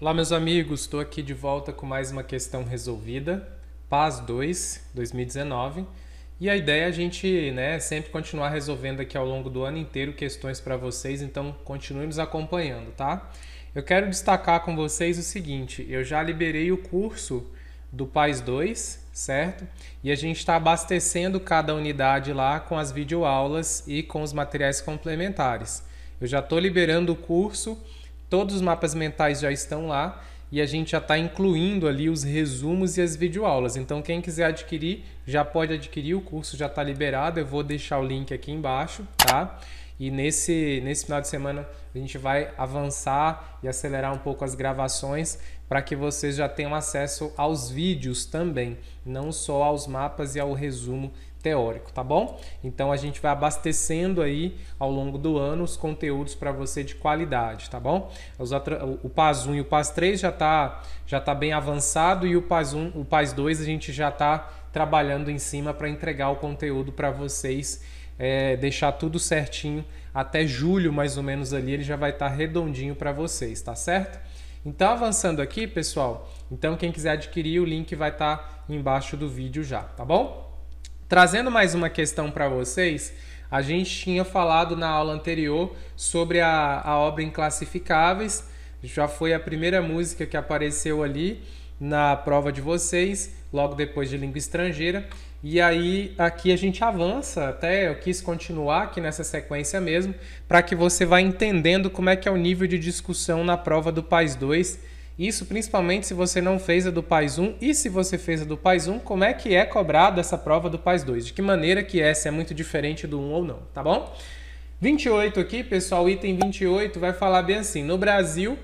Olá, meus amigos, estou aqui de volta com mais uma questão resolvida, PAS 2, 2019. E a ideia é a gente, sempre continuar resolvendo aqui ao longo do ano inteiro questões para vocês, então continue nos acompanhando, tá? Eu quero destacar com vocês o seguinte, eu já liberei o curso do PAS 2, certo? E a gente está abastecendo cada unidade lá com as videoaulas e com os materiais complementares. Eu já estou liberando o curso. Todos os mapas mentais já estão lá e a gente já está incluindo ali os resumos e as videoaulas. Então, quem quiser adquirir, já pode adquirir, o curso já está liberado. Eu vou deixar o link aqui embaixo, tá? E nesse final de semana a gente vai avançar e acelerar um pouco as gravações para que vocês já tenham acesso aos vídeos também, não só aos mapas e ao resumo teórico, tá bom? Então a gente vai abastecendo aí ao longo do ano os conteúdos para você de qualidade, tá bom? O PAS 1 e o PAS 3 já tá bem avançado e o PAS 2 a gente já está trabalhando em cima para entregar o conteúdo para vocês, deixar tudo certinho até julho mais ou menos ali, ele já vai estar redondinho para vocês, tá certo? Então avançando aqui, pessoal, então quem quiser adquirir o link vai estar embaixo do vídeo já, tá bom? Trazendo mais uma questão para vocês, a gente tinha falado na aula anterior sobre a obra Inclassificáveis, já foi a primeira música que apareceu ali na prova de vocês, logo depois de língua estrangeira, e aí aqui a gente avança, até eu quis continuar aqui nessa sequência mesmo, para que você vá entendendo como é que é o nível de discussão na prova do PAS 2. Isso principalmente se você não fez a do PAS 1 e se você fez a do PAS 1, como é que é cobrado essa prova do PAS 2? De que maneira que é, se é muito diferente do 1 ou não, tá bom? 28 aqui, pessoal, item 28 vai falar bem assim: no Brasil,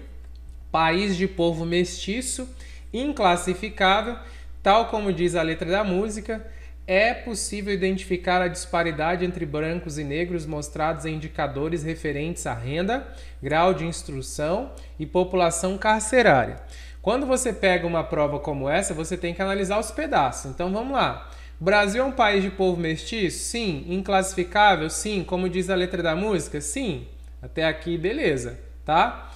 país de povo mestiço, inclassificável, tal como diz a letra da música, é possível identificar a disparidade entre brancos e negros mostrados em indicadores referentes à renda, grau de instrução e população carcerária. Quando você pega uma prova como essa, você tem que analisar os pedaços. Então vamos lá. O Brasil é um país de povo mestiço? Sim. Inclassificável? Sim. Como diz a letra da música? Sim. Até aqui, beleza, tá?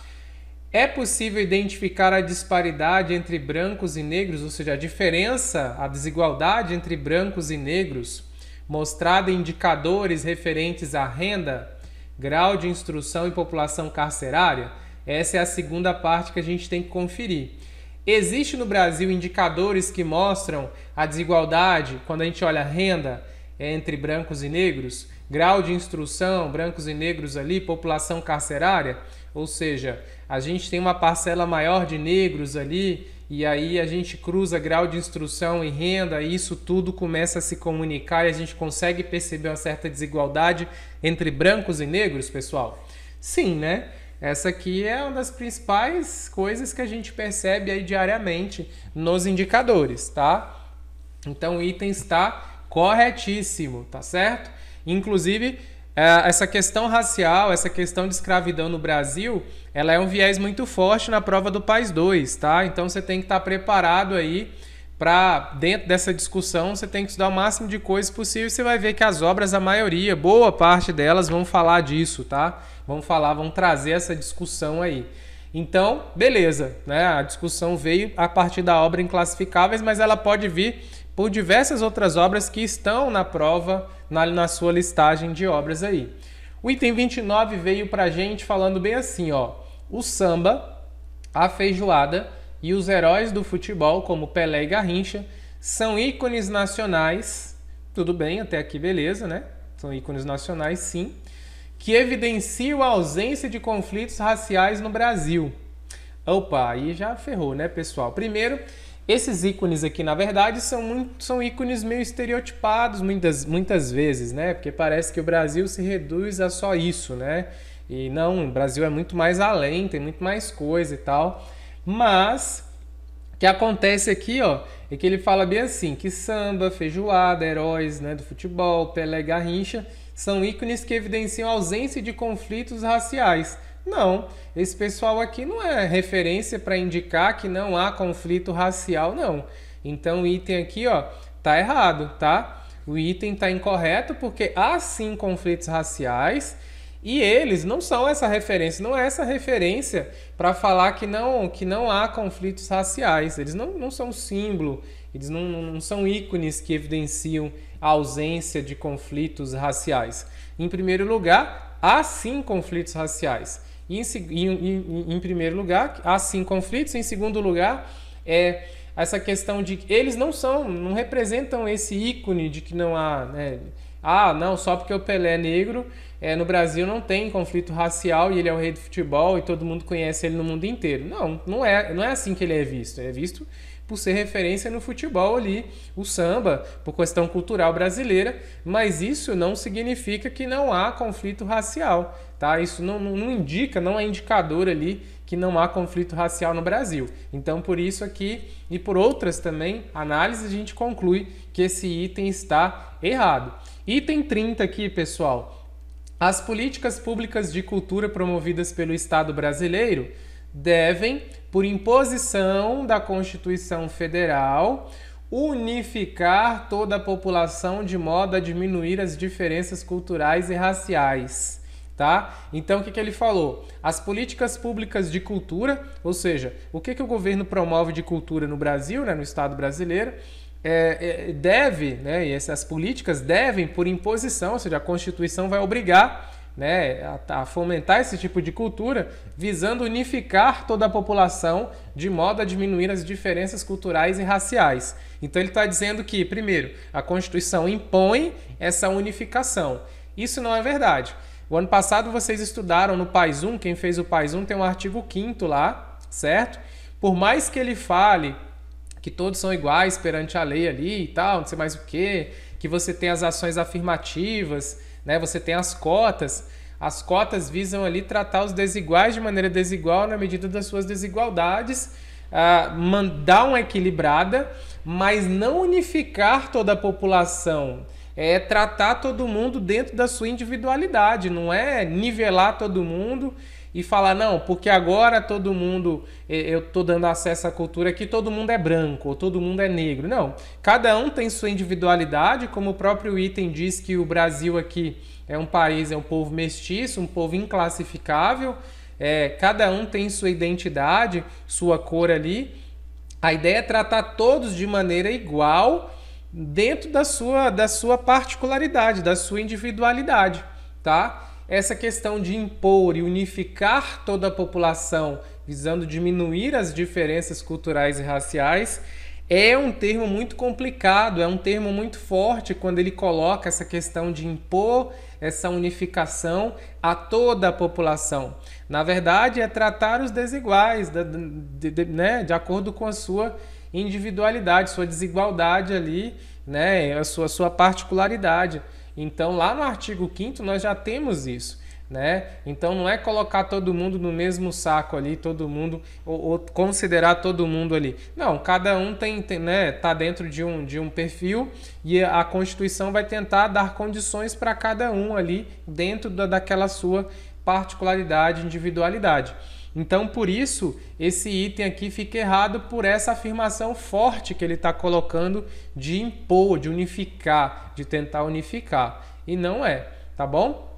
É possível identificar a disparidade entre brancos e negros, ou seja, a diferença, a desigualdade entre brancos e negros, mostrada em indicadores referentes à renda, grau de instrução e população carcerária? Essa é a segunda parte que a gente tem que conferir. Existe no Brasil indicadores que mostram a desigualdade, quando a gente olha a renda entre brancos e negros, grau de instrução, brancos e negros ali, população carcerária? Ou seja, a gente tem uma parcela maior de negros ali e aí a gente cruza grau de instrução e renda e isso tudo começa a se comunicar e a gente consegue perceber uma certa desigualdade entre brancos e negros, pessoal? Sim, né? Essa aqui é uma das principais coisas que a gente percebe aí diariamente nos indicadores, tá? Então o item está corretíssimo, tá certo? Inclusive, essa questão racial, essa questão de escravidão no Brasil, ela é um viés muito forte na prova do PAS 2, tá? Então você tem que estar preparado aí para, dentro dessa discussão, você tem que estudar o máximo de coisas possível. Você vai ver que as obras, a maioria, boa parte delas vão falar disso, tá? Vão trazer essa discussão aí. Então, beleza, né? A discussão veio a partir da obra Inclassificáveis, mas ela pode vir por diversas outras obras que estão na prova, na sua listagem de obras aí. O item 29 veio pra gente falando bem assim, ó: o samba, a feijoada e os heróis do futebol, como Pelé e Garrincha, são ícones nacionais. Tudo bem, até aqui beleza, né? São ícones nacionais, sim, que evidenciam a ausência de conflitos raciais no Brasil. Opa, aí já ferrou, né, pessoal? Primeiro, esses ícones aqui, na verdade, são ícones meio estereotipados muitas vezes, né? Porque parece que o Brasil se reduz a só isso, né? E não, o Brasil é muito mais além, tem muito mais coisa e tal. Mas o que acontece aqui, ó, é que ele fala bem assim, que samba, feijoada, heróis, né, do futebol, Pelé, Garrincha, são ícones que evidenciam a ausência de conflitos raciais. Não, esse pessoal aqui não é referência para indicar que não há conflito racial, não. Então o item aqui, ó, tá errado, tá? O item tá incorreto porque há sim conflitos raciais E eles não são essa referência, não é essa referência para falar que não há conflitos raciais. Eles não são símbolo, eles não são ícones que evidenciam a ausência de conflitos raciais. Em primeiro lugar, há sim conflitos raciais. Em primeiro lugar, há sim conflitos. Em segundo lugar, essa questão de que eles não representam esse ícone de que não há, né? Não, só porque o Pelé é negro, no Brasil não tem conflito racial e ele é o rei do futebol e todo mundo conhece ele no mundo inteiro. Não é assim que ele é visto. Ele é visto por ser referência no futebol ali, o samba, por questão cultural brasileira, mas isso não significa que não há conflito racial, tá? Isso não indica, não é indicador ali que não há conflito racial no Brasil. Então, por isso aqui e por outras também análises, a gente conclui que esse item está errado. Item 30 aqui, pessoal. As políticas públicas de cultura promovidas pelo Estado brasileiro devem, por imposição da Constituição Federal, unificar toda a população de modo a diminuir as diferenças culturais e raciais. Tá? Então, o que ele falou? As políticas públicas de cultura, ou seja, o que o governo promove de cultura no Brasil, né, no Estado brasileiro, e essas políticas devem, por imposição, ou seja, a Constituição vai obrigar, né, a fomentar esse tipo de cultura, visando unificar toda a população de modo a diminuir as diferenças culturais e raciais. Então ele está dizendo que, primeiro, a Constituição impõe essa unificação. Isso não é verdade. O ano passado vocês estudaram no PAS 1, quem fez o PAS 1 tem um artigo 5º lá, certo? Por mais que ele fale que todos são iguais perante a lei ali e tal, não sei mais o que você tem as ações afirmativas, né? Você tem as cotas visam ali tratar os desiguais de maneira desigual na medida das suas desigualdades, dar uma equilibrada, mas não unificar toda a população, tratar todo mundo dentro da sua individualidade, não é nivelar todo mundo e falar, não, porque agora todo mundo, eu estou dando acesso à cultura aqui, todo mundo é branco ou todo mundo é negro. Não, cada um tem sua individualidade, como o próprio item diz que o Brasil aqui é um país, é um povo mestiço, um povo inclassificável, cada um tem sua identidade, sua cor ali. A ideia é tratar todos de maneira igual dentro da sua particularidade, da sua individualidade, tá? Essa questão de impor e unificar toda a população, visando diminuir as diferenças culturais e raciais, é um termo muito complicado, é um termo muito forte quando ele coloca essa questão de impor essa unificação a toda a população. Na verdade, é tratar os desiguais, né, de acordo com a sua individualidade, sua desigualdade ali, né, a sua particularidade. Então, lá no artigo 5º nós já temos isso, né? Então, não é colocar todo mundo no mesmo saco ali, todo mundo, ou considerar todo mundo ali. Não, cada um né, tá dentro de um perfil e a Constituição vai tentar dar condições para cada um ali dentro daquela sua particularidade, individualidade. Então, por isso, esse item aqui fica errado por essa afirmação forte que ele está colocando de impor, de unificar, de tentar unificar. E não é, tá bom?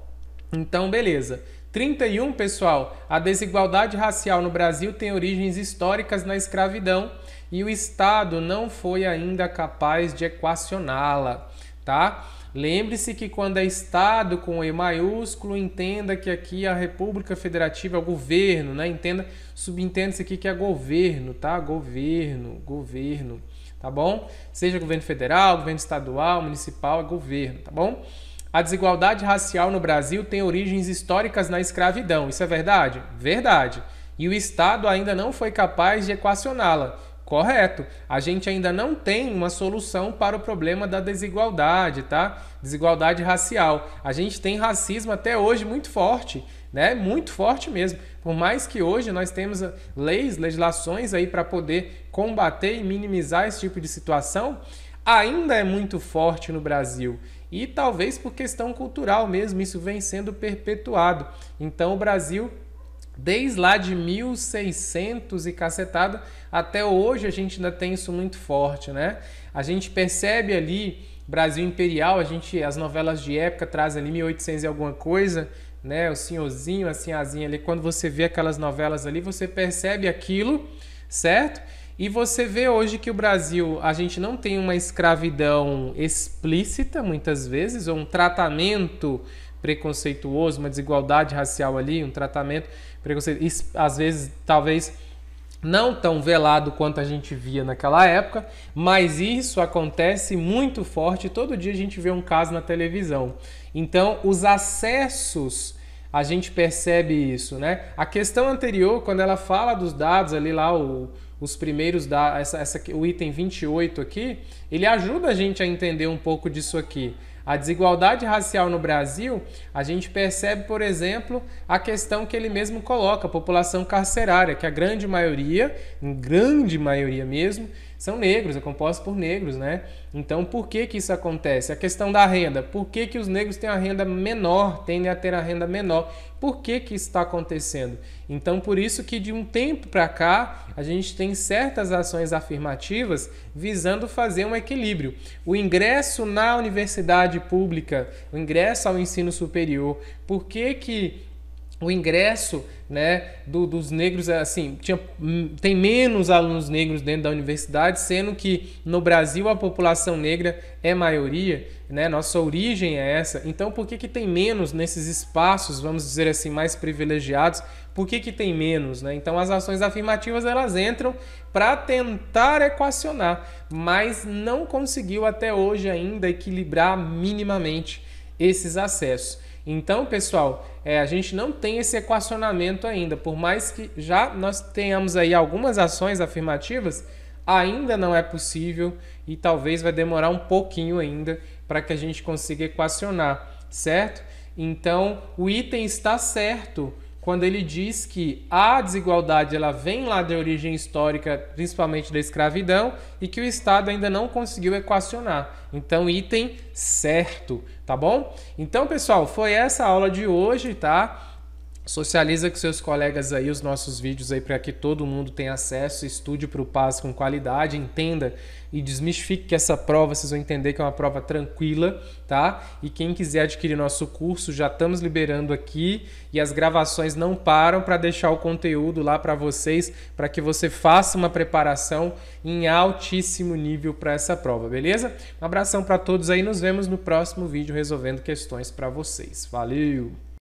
Então, beleza. 31, pessoal, a desigualdade racial no Brasil tem origens históricas na escravidão e o Estado não foi ainda capaz de equacioná-la, tá? Lembre-se que quando é Estado com E maiúsculo, entenda que aqui a República Federativa é o governo, né? Subentenda-se aqui que é governo, tá? Governo, tá bom? Seja governo federal, governo estadual, municipal, é governo, tá bom? A desigualdade racial no Brasil tem origens históricas na escravidão. Isso é verdade? Verdade. E o Estado ainda não foi capaz de equacioná-la. Correto. A gente ainda não tem uma solução para o problema da desigualdade, tá? Desigualdade racial. A gente tem racismo até hoje muito forte, né? Muito forte mesmo. Por mais que hoje nós temos legislações aí para poder combater e minimizar esse tipo de situação, ainda é muito forte no Brasil. E talvez por questão cultural mesmo, isso vem sendo perpetuado. Então o Brasil, desde lá de 1600 e cacetada, até hoje a gente ainda tem isso muito forte, né? A gente percebe ali, Brasil Imperial, as novelas de época trazem ali 1800 e alguma coisa, né? O senhorzinho, a sinhazinha ali, quando você vê aquelas novelas ali, você percebe aquilo, certo? E você vê hoje que o Brasil, a gente não tem uma escravidão explícita, muitas vezes, ou um tratamento preconceituoso, uma desigualdade racial ali, um tratamento preconceituoso, às vezes, talvez não tão velado quanto a gente via naquela época, mas isso acontece muito forte, todo dia a gente vê um caso na televisão. Então, os acessos, a gente percebe isso, né? A questão anterior, quando ela fala dos dados ali lá, os primeiros dados, o item 28 aqui, ele ajuda a gente a entender um pouco disso aqui. A desigualdade racial no Brasil, a gente percebe, por exemplo, a questão que ele mesmo coloca, a população carcerária, que a grande maioria mesmo, são negros, é composto por negros, né? Então, por que que isso acontece? A questão da renda. Por que que os negros têm a renda menor, tendem a ter a renda menor? Por que que isso está acontecendo? Então, por isso que de um tempo para cá, a gente tem certas ações afirmativas visando fazer um equilíbrio. O ingresso na universidade pública, o ingresso ao ensino superior, por que que o ingresso, né, dos negros, assim, tem menos alunos negros dentro da universidade, sendo que no Brasil a população negra é maioria, né? Nossa origem é essa. Então, por que que tem menos nesses espaços, vamos dizer assim, mais privilegiados? Por que que tem menos, né? Então, as ações afirmativas, elas entram para tentar equacionar, mas não conseguiu até hoje ainda equilibrar minimamente esses acessos. Então, pessoal, a gente não tem esse equacionamento ainda, por mais que já nós tenhamos aí algumas ações afirmativas, ainda não é possível e talvez vai demorar um pouquinho ainda para que a gente consiga equacionar, certo? Então, o item está certo quando ele diz que a desigualdade ela vem lá da origem histórica, principalmente da escravidão, e que o Estado ainda não conseguiu equacionar. Então, item certo, tá bom? Então, pessoal, foi essa a aula de hoje, tá? Socializa com seus colegas aí os nossos vídeos aí para que todo mundo tenha acesso, estude para o PAS com qualidade, entenda e desmistifique que essa prova, vocês vão entender que é uma prova tranquila, tá? E quem quiser adquirir nosso curso, já estamos liberando aqui e as gravações não param para deixar o conteúdo lá para vocês, para que você faça uma preparação em altíssimo nível para essa prova, beleza? Um abração para todos aí, nos vemos no próximo vídeo resolvendo questões para vocês. Valeu!